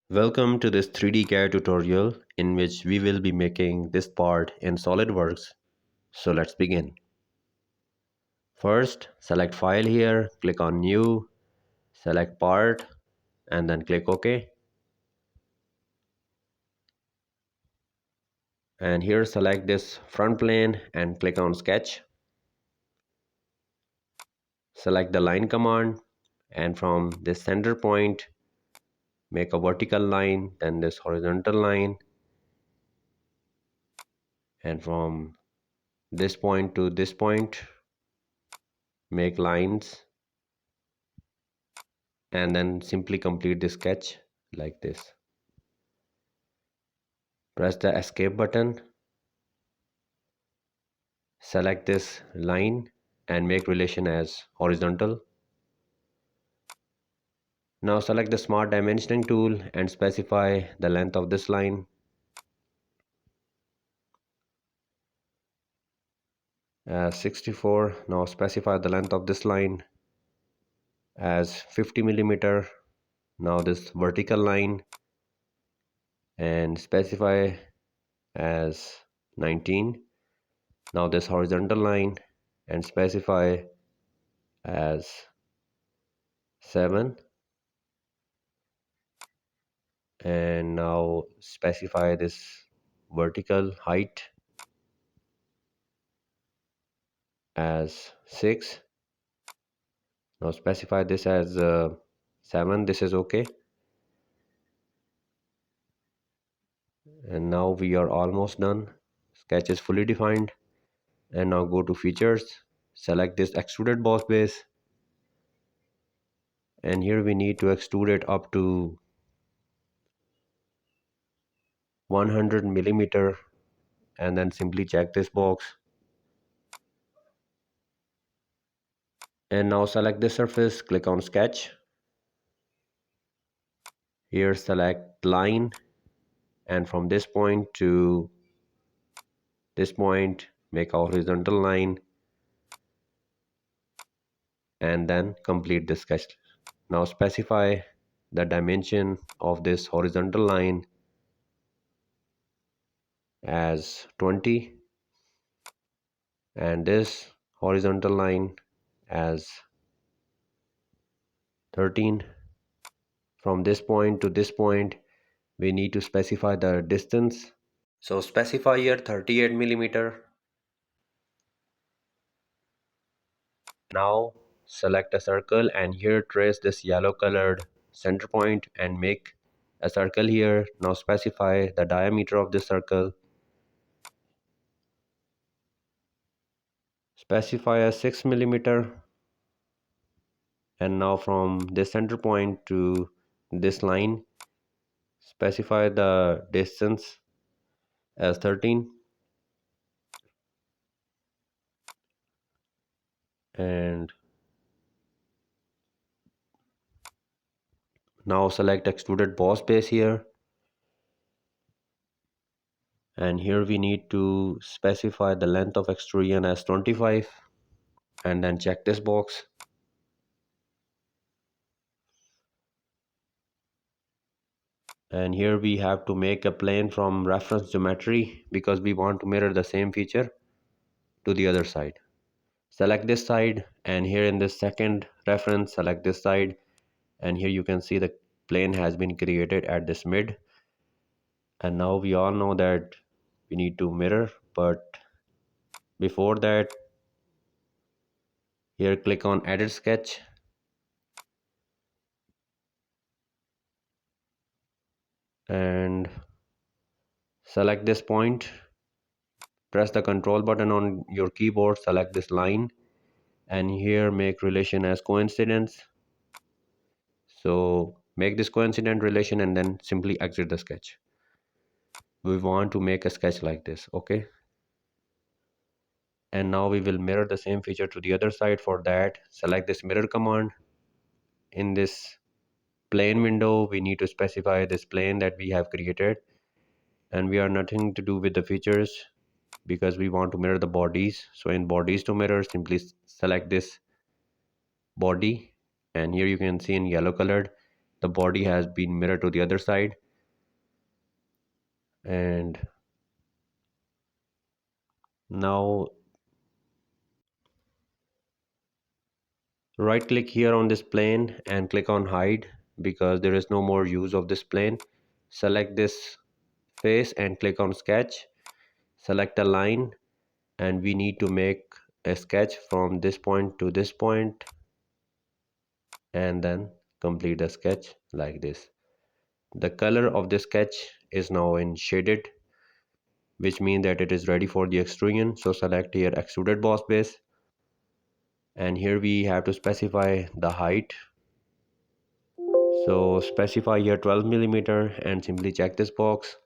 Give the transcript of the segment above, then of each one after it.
Welcome to this 3D CAD tutorial in which we will be making this part in Solidworks. So let's begin. First, select File here, click on New, select Part, and then click OK. And here select this front plane and click on Sketch. Select the line command, and from this center point, make a vertical line, then this horizontal line, and from this point to this point, make lines, and then simply complete the sketch like this. Press the escape button, select this line and make relation as horizontal. Now select the smart dimensioning tool and specify the length of this line as 64. Now specify the length of this line as 50 millimeter. Now this vertical line and specify as 19. Now this horizontal line and specify as 7, and now specify this vertical height as 6. Now specify this as 7. This is okay. And now we are almost done. Sketch is fully defined. And now go to features, select this extruded boss base, and here we need to extrude it up to 100 millimeter, and then simply check this box. And now select this surface, click on sketch. Here select line, and from this point to this point make a horizontal line, and then complete the sketch. Now specify the dimension of this horizontal line as 20 and this horizontal line as 13. From this point to this point we need to specify the distance. So specify here 38 millimeter. Now select a circle and here trace this yellow colored center point and make a circle here. Now specify the diameter of this circle. Specify a 6 millimeter, and now from this center point to this line specify the distance as 13, and now select extruded boss base here, and here we need to specify the length of extrusion as 25, and then check this box. And here we have to make a plane from reference geometry because we want to mirror the same feature to the other side. Select this side, and here in this second reference select this side, and here you can see the plane has been created at this mid. And now we all know that we need to mirror, but before that here click on edit sketch, and select this point, press the control button on your keyboard, select this line, and here make relation as coincidence. So make this coincident relation and then simply exit the sketch. We want to make a sketch like this, okay? And now we will mirror the same feature to the other side. For that select this mirror command. In this plane window we need to specify this plane that we have created, and we are nothing to do with the features because we want to mirror the bodies. So in bodies to mirror simply select this body, and here you can see in yellow colored the body has been mirrored to the other side. And now right click here on this plane and click on hide, because there is no more use of this plane. Select this face and click on sketch. Select a line, and we need to make a sketch from this point to this point, and then complete the sketch like this. The color of the sketch is now in shaded, which means that it is ready for the extrusion. So select here extruded boss base, and here we have to specify the height. So specify here 12 millimeter and simply check this box.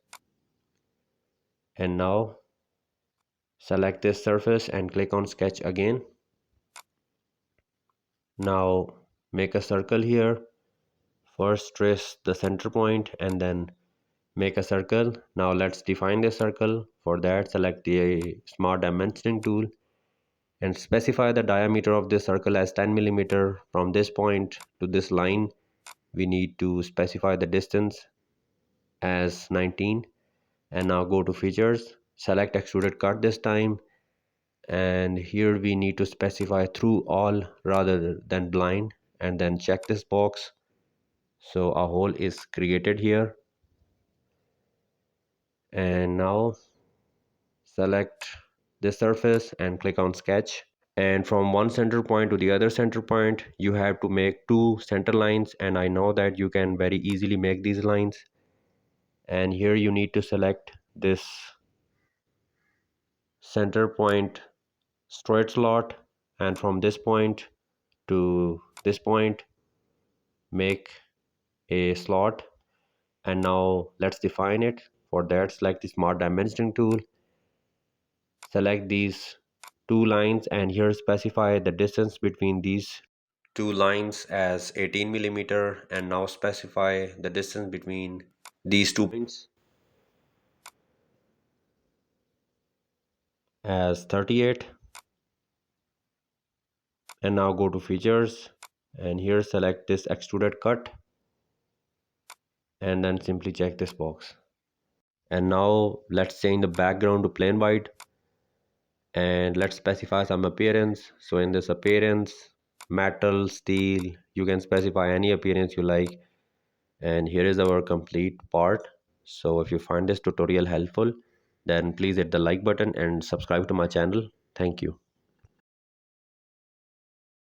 And now select this surface and click on sketch again. Now make a circle here. First trace the center point and then make a circle. Now let's define the circle. For that, select the smart dimensioning tool and specify the diameter of this circle as 10 millimeter. From this point to this line, we need to specify the distance as 19. And now go to features, select extruded cut this time, and here we need to specify through all rather than blind, and then check this box. So a hole is created here. And now select this surface and click on sketch, and from one center point to the other center point you have to make two center lines, and I know that you can very easily make these lines. And here you need to select this center point straight slot, and from this point to this point make a slot. And now let's define it. For that, select the smart dimensioning tool, select these two lines, and here specify the distance between these two lines as 18 millimeter, and now specify the distance between these two points as 38. And now go to features, and here select this extruded cut, and then simply check this box. And now let's change the background to plain white, and let's specify some appearance. So in this appearance, metal, steel, you can specify any appearance you like. And here is our complete part. So if you find this tutorial helpful, then please hit the like button and subscribe to my channel. Thank you.